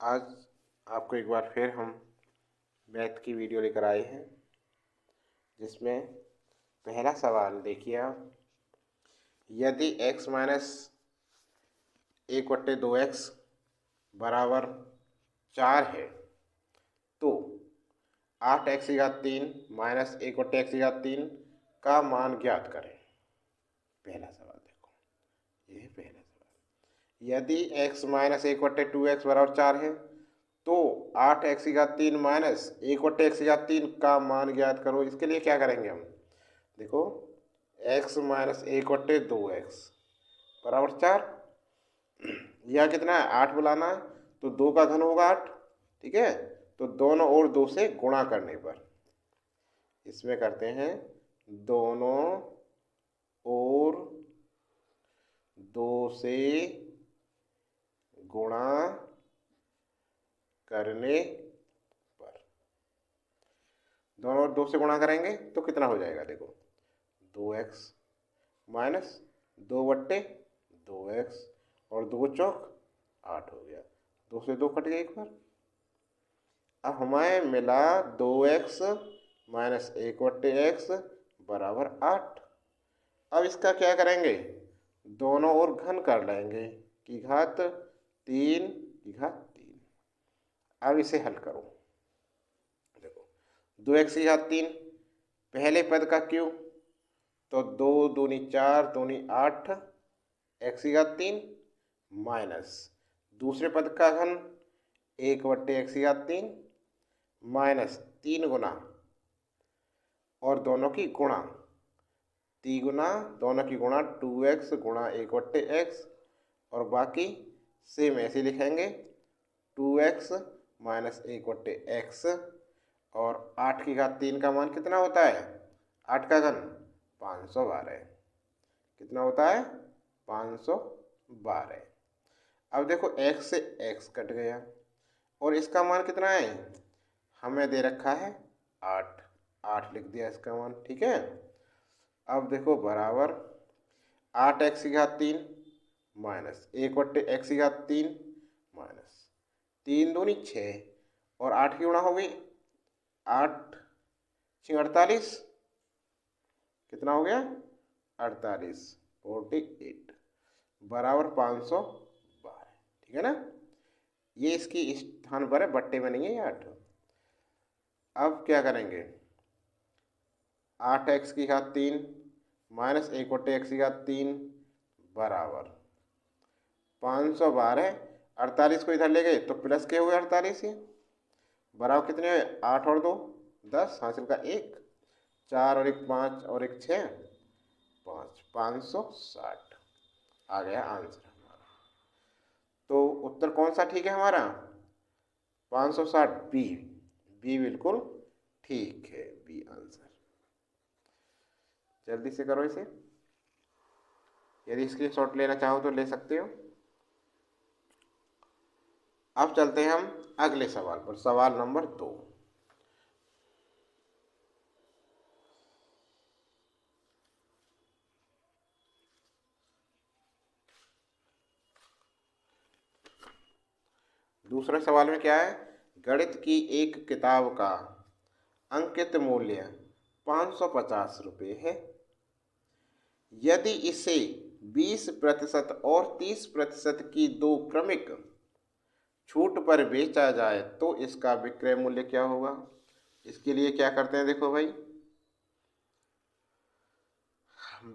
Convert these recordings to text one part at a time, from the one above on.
आज आपको एक बार फिर हम मैथ की वीडियो लेकर आए हैं, जिसमें पहला सवाल देखिए आप। यदि x माइनस 1/2x बराबर 4 है तो 8x3 माइनस 1/x3 का मान ज्ञात करें। पहला सवाल देखो, ये है पहला सवाल। यदि x माइनस 1/2x बराबर 4 है तो 8x3 माइनस 1/x3 का मान ज्ञात करो। इसके लिए क्या करेंगे हम, देखो x माइनस 1/2x बराबर 4, यह कितना है 8 बुलाना है, तो 2 का घन होगा 8, ठीक है। तो दोनों ओर 2 से गुणा करने पर, इसमें करते हैं दोनों ओर 2 से गुणा करने पर, दोनों ओर 2 से गुणा करेंगे तो कितना हो जाएगा, देखो 2x माइनस 2/2x और 2 चौक 8 हो गया। 2 से 2 कट गए एक बार। अब हमें मिला 2x माइनस 1/x बराबर 8। अब इसका क्या करेंगे, दोनों ओर घन कर लेंगे की घात 3 की घात 3। अब इसे हल करो, देखो 2x की घात 3 पहले पद का क्यूब, तो 2 दूनी 4 दूनी 8 x की घात 3 माइनस दूसरे पद का घन 1/x की घात 3 माइनस 3 गुना और दोनों की गुणा, तिगुना दोनों की गुणा 2x गुणा 1/x और बाकी सेम ऐसे लिखेंगे 2x माइनस 1/x और 8 की घात 3 का मान कितना होता है, 8 का घन 512, कितना होता है 512। अब देखो x से x कट गया और इसका मान कितना है, हमें दे रखा है 8, 8 लिख दिया इसका मान, ठीक है। अब देखो बराबर 8x की घात 3 माइनस 1/x की घात 3 माइनस 3 दूनी 6 और 8 की गुणा हो गई 8 6 48, कितना हो गया 48 48 बराबर 512, ठीक है ना। ये इसकी स्थान पर है, बट्टे में नहीं है ये 8। अब क्या करेंगे, 8x की घात 3 माइनस 1/x की घात 3 बराबर 512। 48 को इधर ले गए तो प्लस के हुए 48, ये बराबर कितने हुए 8 और 2 10, हासिल का 1, 4 और 1 5 और 1 6 5, 560 आ गया आंसर हमारा। तो उत्तर कौन सा ठीक है हमारा, 560 बी, बी बिल्कुल ठीक है, बी आंसर। जल्दी से करो इसे, यदि स्क्रीनशॉट लेना चाहो तो ले सकते हो। अब चलते हैं हम अगले सवाल पर, सवाल नंबर 2। दूसरे सवाल में क्या है, गणित की एक किताब का अंकित मूल्य 550 रुपये है। यदि इसे 20% और 30% की दो क्रमिक छूट पर बेचा जाए तो इसका विक्रय मूल्य क्या होगा। इसके लिए क्या करते हैं, देखो भाई,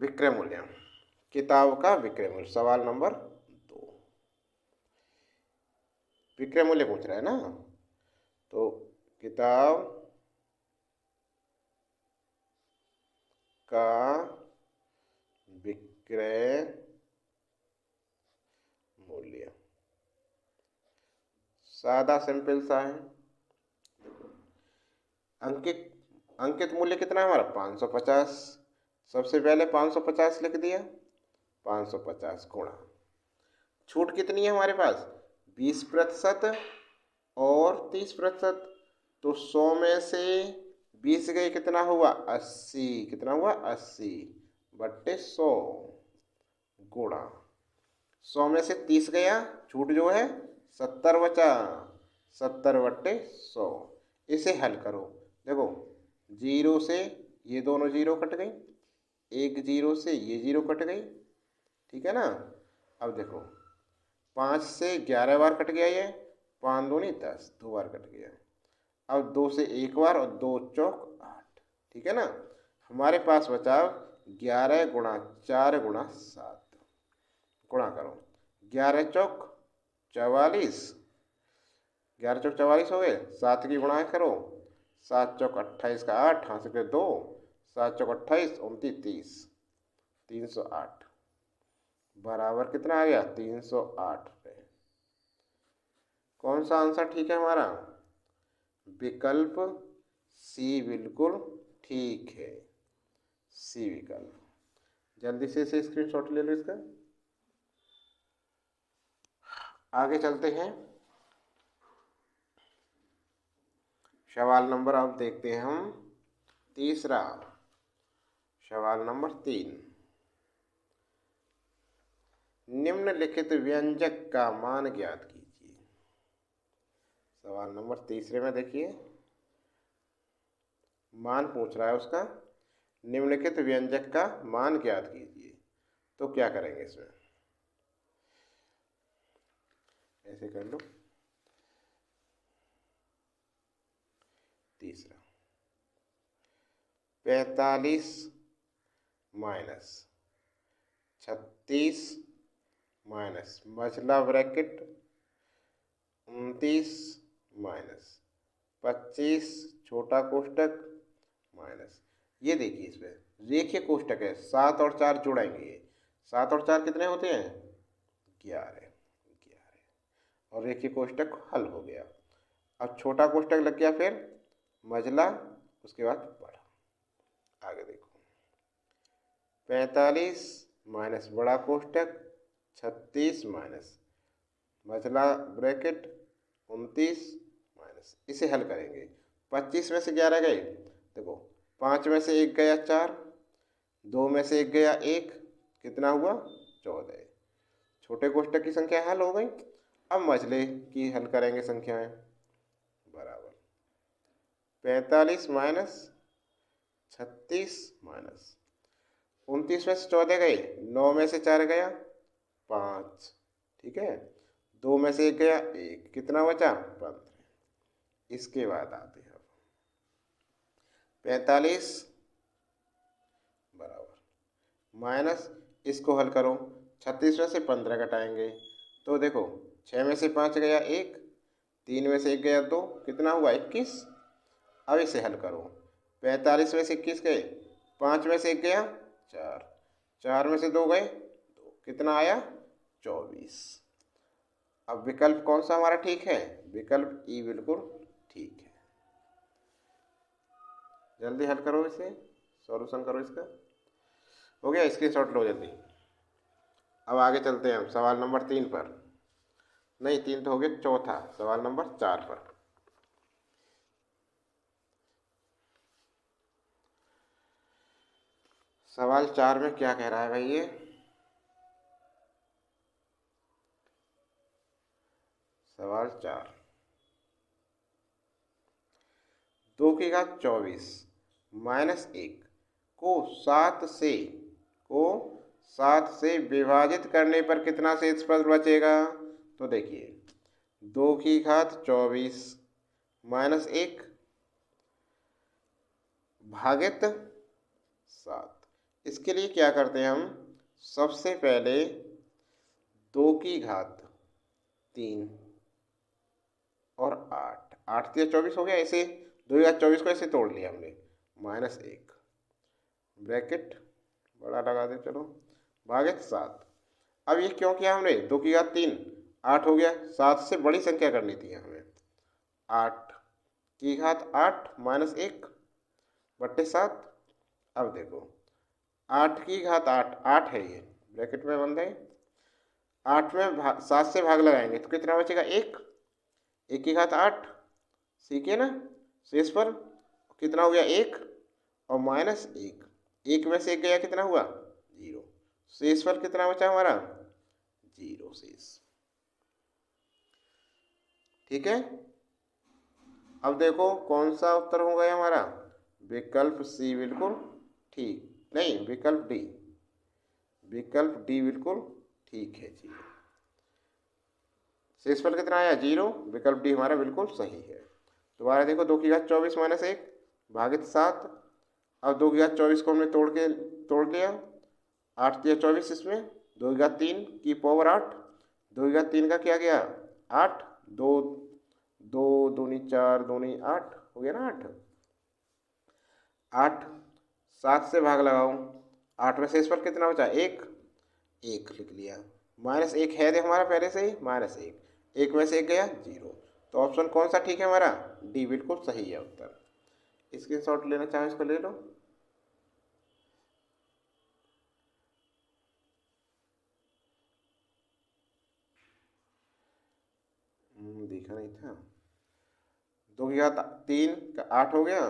विक्रय मूल्य, किताब का विक्रय मूल्य, सवाल नंबर 2 विक्रय मूल्य पूछ रहा है ना। तो किताब का विक्रय मूल्य सादा सिंपल सा है। अंकित अंकित मूल्य कितना है हमारा 550। सबसे पहले 550 लिख दिया, 550 गुणा, छूट कितनी है हमारे पास 20% और 30%, तो 100 में से 20 गए कितना हुआ 80, कितना हुआ 80 बट्टे 100 गुणा 100 में से 30 गया, छूट जो है 70 बचा, 70/100। इसे हल करो। देखो, जीरो से ये दोनों जीरो कट गई, एक जीरो से ये जीरो कट गई, ठीक है ना। अब देखो, 5 से 11 बार कट गया, ये 5 दूनी 10, 2 बार कट गया। अब 2 से 1 बार और 2 चौक 8, ठीक है ना। हमारे पास बचा 11 गुणा 4 गुणा 7, गुणा करो। 11 चौक 44, 11 चौक 44 हो गए। 7 की गुणा करो, 7 चौक 28 का 8, हाँ से 2, 7 चौक 28, 29, 30, 308 बराबर कितना आ गया? 308 रुपये। कौन सा आंसर ठीक है हमारा? विकल्प सी बिल्कुल ठीक है, सी विकल्प। जल्दी से इसे स्क्रीनशॉट ले लो इसका। आगे चलते हैं। सवाल नंबर अब देखते हैं हम तीसरा, सवाल नंबर 3। निम्नलिखित व्यंजक का मान ज्ञात कीजिए। सवाल नंबर तीसरे में देखिए, मान पूछ रहा है उसका। निम्नलिखित व्यंजक का मान ज्ञात कीजिए। तो क्या करेंगे इसमें? ऐसे कर लो। तीसरा, 45 माइनस 36 माइनस मझला ब्रैकेट 29 माइनस 25 छोटा कोष्टक माइनस, ये देखिए इसमें रेखीय कोष्टक है, 7 और 4 जोड़ेंगे। 7 और 4 कितने होते हैं? 11। और रेखीय कोष्टक हल हो गया। अब छोटा कोष्टक लग गया, फिर मझला, उसके बाद बड़ा। आगे देखो, 45 माइनस बड़ा कोष्टक 36 माइनस मझला ब्रैकेट 29 माइनस, इसे हल करेंगे। 25 में से 11 गए, देखो 5 में से 1 गया 4, 2 में से 1 गया 1, कितना हुआ? 14। छोटे कोष्टक की संख्या हल हो गई। अब मझले की हल करेंगे संख्याएं। बराबर 45 माइनस 36 माइनस 29 में से 14 गए, 9 में से 4 गया 5, ठीक है। 2 में से 1 गया 1, कितना बचा? 15। इसके बाद आते हैं 45 बराबर माइनस, इसको हल करो। 36 में से 15 घटाएंगे, तो देखो 6 में से 5 गया 1, 3 में से 1 गया 2, कितना हुआ? 21। अब इसे हल करो। 45 में से 21 गए, 5 में से 1 गया 4, 4 में से 2 गए 2, कितना आया? 24। अब विकल्प कौन सा हमारा ठीक है? विकल्प ई बिल्कुल ठीक है। जल्दी हल करो इसे, सॉल्यूशन करो इसका। हो गया? स्क्रीनशॉट लो जल्दी। अब आगे चलते हैं हम सवाल नंबर 3 पर। नहीं, 3 तो हो गया, चौथा सवाल नंबर 4 पर। सवाल 4 में क्या कह रहा है भाई? ये सवाल 4, 2 की घात 24 माइनस 1 को 7 से विभाजित करने पर कितना शेषफल बचेगा? तो देखिए, 2 की घात 24 माइनस 1 भागित 7। इसके लिए क्या करते हैं हम? सबसे पहले 2 की घात 3 और 8, 8 या 24 हो गया। ऐसे 2 की घात 24 को ऐसे तोड़ लिया हमने, माइनस 1 ब्रैकेट बड़ा लगा दे, चलो, भागित 7। अब ये क्यों किया हमने? 2 की घात 3, 8 हो गया। 7 से बड़ी संख्या करनी थी हमें। 8 की घात 8 माइनस 1 बट्टे 7। अब देखो, 8 की घात 8, 8 है ये, ब्रैकेट में बंद है। 8 में 7 से भाग लगाएंगे तो कितना बचेगा? 1, 1 की घात 8, सीखे ना शेष पर, कितना हो गया? 1 और माइनस 1, 1 में से 1 गया, कितना हुआ? 0। शेष पर कितना बचा हमारा? 0 शेष, ठीक है। अब देखो कौन सा उत्तर हो गया हमारा, विकल्प सी बिल्कुल ठीक, नहीं विकल्प डी, विकल्प डी बिल्कुल ठीक है जी। शेषफल कितना आया 0, विकल्प डी हमारा बिल्कुल सही है। दोबारा देखो 2 की घात 24 माइनस 1 भागित 7। अब 2 की घात 24 को हमने तोड़ लिया, 8 × 24 इसमें 2 की घात 3 की पावर 8, 2 की घात 3 का क्या गया 8, 2 2 दूनी 4 दूनी 8 हो गया ना 8। 8 7 से भाग लगाओ, 8 में शेषफल कितना बचा 1, 1 लिख लिया। -1 है दे हमारा पहले से ही, -1, 1 में से 1 गया 0। तो ऑप्शन कौन सा ठीक है हमारा, डी बिल्कुल सही है उत्तर। स्क्रीनशॉट लेना चाहो इसको ले लो। देखा नहीं था। 2 की घात 3 का 8 हो गया,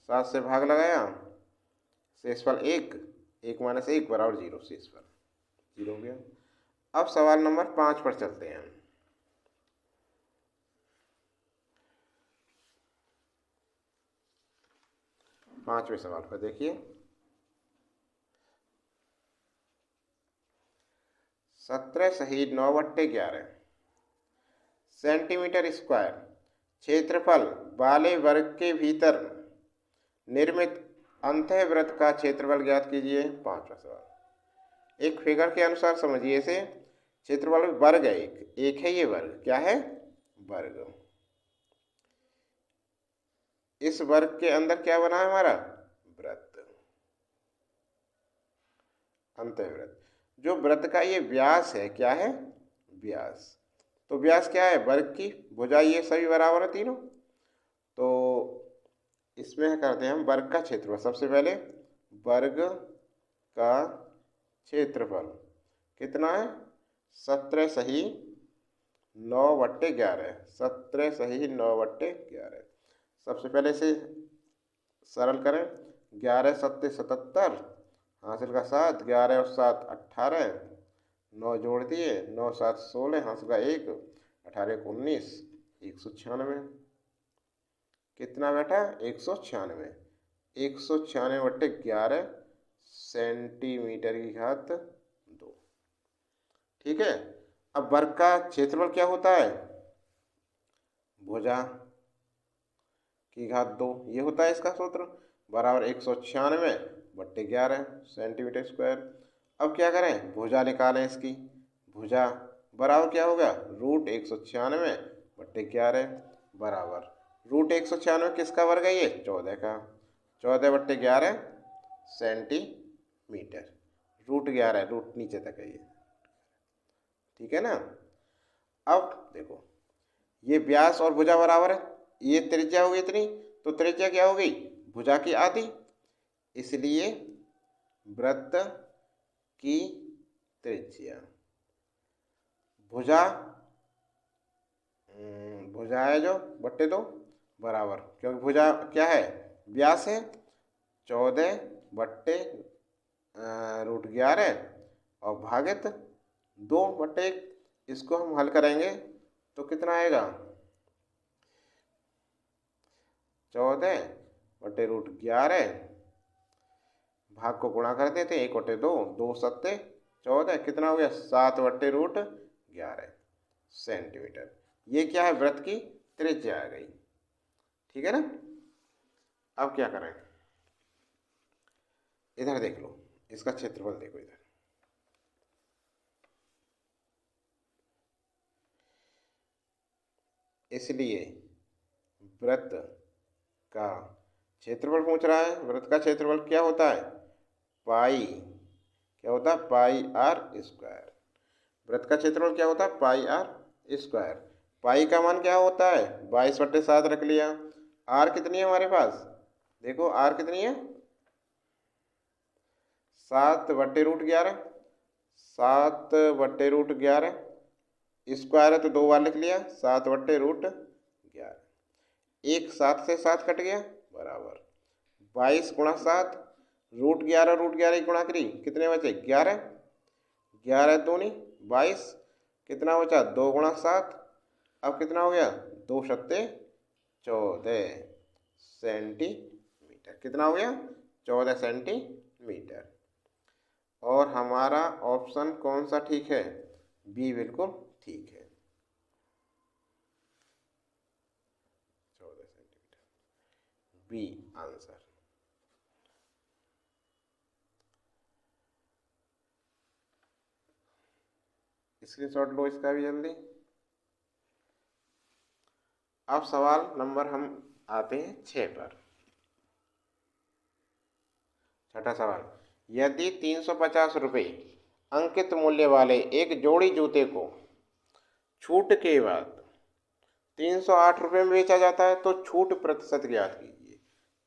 7 से भाग लगाया, शेषफल 1, 1 - 1 बराबर 0, शेषफल 0 हो गया। अब सवाल नंबर 5 पर चलते हैं। पांचवें सवाल पर देखिए, 17 सही 9/11 सेंटीमीटर स्क्वायर क्षेत्रफल वाले वर्ग के भीतर निर्मित अंतःवृत्त का क्षेत्रफल ज्ञात कीजिए। पांचवा सवाल, एक फिगर के अनुसार समझिए इसे। क्षेत्रफल वर्ग है, एक है ये वर्ग, क्या है वर्ग। इस वर्ग के अंदर क्या बना है हमारा वृत्त, अंतःवृत्त। जो वृत्त का ये व्यास है, क्या है व्यास। तो व्यास क्या है वर्ग की भुजा, ये सभी बराबर है तीनों। तो इसमें करते हैं हम वर्ग का क्षेत्रफल। सबसे पहले वर्ग का क्षेत्रफल कितना है 17 सही 9/11, 17 सही 9/11। सबसे पहले से सरल करें, 11 × 7 = 77, हासिल का 7, 11 और 7 18, 9 जोड़ दिए, 9 × 7 = 16, हासिल का 1, 18 × 19, 196। कितना बेटा 196, 196/11 सेंटीमीटर की घात 2। ठीक है। अब वर्ग का क्षेत्रफल क्या होता है भुजा की घात 2, ये होता है इसका सूत्र, बराबर 196/11 सेंटीमीटर स्क्वायर। अब क्या करें भुजा निकालें इसकी, भुजा बराबर क्या होगा √196/11 बराबर √196 किसका वर्ग है ये 14 का, 14/11 सेंटीमीटर, √11 रूट नीचे तक है ये, ठीक है ना। अब देखो ये व्यास और भुजा बराबर है, ये त्रिज्या होगी इतनी, तो त्रिज्या क्या होगी भुजा की आधी, इसलिए वृत्त की त्रिज्या भुजा भुजा है जो बट्टे 2 बराबर, क्योंकि भुजा क्या है व्यास है 14/√11 और भागित 2/1। इसको हम हल करेंगे तो कितना आएगा 14/√11, भाग को गुणा कर देते 1/2, 2 × 7 = 14, कितना हो गया 7/√11 सेंटीमीटर। ये क्या है वृत्त की त्रिज्या आ गई, ठीक है ना। अब क्या करें, इधर देख लो इसका क्षेत्रफल देखो इधर, इसलिए वृत्त का क्षेत्रफल पूछ रहा है। वृत्त का क्षेत्रफल क्या होता है पाई, क्या होता है πr²। वृत्त का क्षेत्रफल क्या होता है πr²। पाई का मान क्या होता है 22/7 रख लिया। आर कितनी है हमारे पास, देखो आर कितनी है 7/√11, 7/√11 स्क्वायर है तो 2 बार लिख लिया 7/√11। 1 7 से 7 कट गया बराबर 22 × 7, √11 √11 की गुणा करी कितने बचे 11, 11 दूनी 22, कितना बचा 2 × 7। अब कितना हो गया 2 × 7 = 14 सेंटीमीटर। कितना हो गया? 14 सेंटीमीटर। और हमारा ऑप्शन कौन सा ठीक है? बी बिल्कुल ठीक है, 14 सेंटीमीटर, बी आंसर। स्क्रीनशॉट लो इसका भी जल्दी। अब सवाल नंबर हम आते हैं 6 पर। छठा सवाल, यदि 350 रुपये अंकित मूल्य वाले एक जोड़ी जूते को छूट के बाद 308 रुपये में बेचा जाता है तो छूट प्रतिशत ज्ञात कीजिए।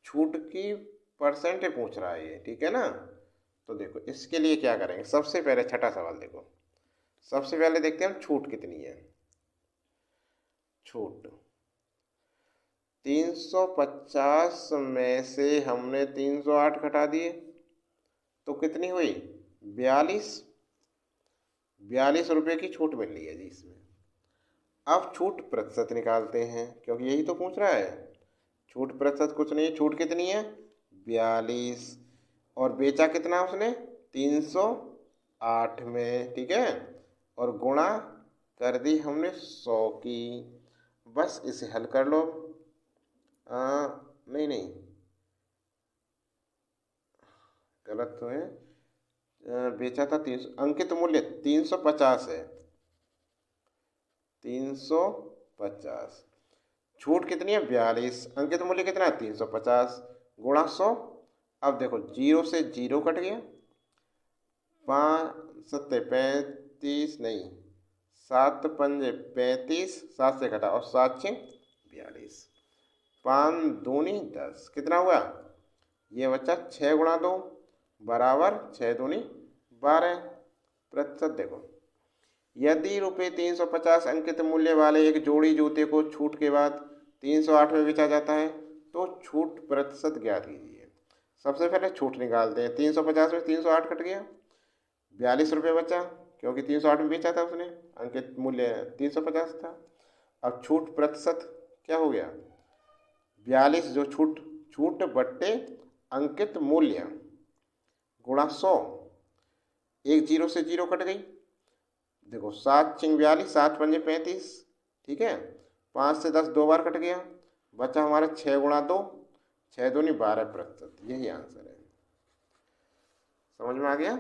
छूट की परसेंट पूछ रहा है ये, ठीक है ना। तो देखो इसके लिए क्या करेंगे, सबसे पहले छठा सवाल देखो, सबसे पहले देखते हैं हम छूट कितनी है। छूट 350 में से हमने 308 घटा दिए तो कितनी हुई? 42 रुपये की छूट मिल रही है जी इसमें। अब छूट प्रतिशत निकालते हैं क्योंकि यही तो पूछ रहा है। छूट प्रतिशत कुछ नहीं, छूट कितनी है? 42, और बेचा कितना उसने? 308 में, ठीक है, और गुणा कर दी हमने 100 की। बस इसे हल कर लो। नहीं नहीं, गलत तो है। बेचा था 300, अंकित मूल्य 350 है, 350, छूट कितनी है? 42, अंकित मूल्य कितना है? 350 गुणा 100। अब देखो जीरो से जीरो कट गया, 5 सत्ते 35, नहीं 7 पंजे 35, 7 से घटा और 7 छः 42, 5 दूनी 10, कितना हुआ? ये बच्चा 6 गुणा 2 बराबर 6 दूनी 12 प्रतिशत। देखो यदि रुपये 350 अंकित मूल्य वाले एक जोड़ी जूते को छूट के बाद 308 में बेचा जाता है तो छूट प्रतिशत ज्ञात कीजिए। सबसे पहले छूट निकालते हैं। 350 में 308 कट गया, 42 रुपये बचा क्योंकि 308 में बेचा था उसने, अंकित मूल्य 350 था। अब छूट प्रतिशत क्या हो गया? 42 जो छूट बट्टे अंकित मूल्य गुणा 100, एक जीरो से जीरो कट गई। देखो 7 छिंग 42, 7 पंजे 35, ठीक है, 5 से 10 2 बार कट गया, बचा हमारा 6 गुणा 2, 6 दूनी 12 प्रतिशत। यही आंसर है। समझ में आ गया?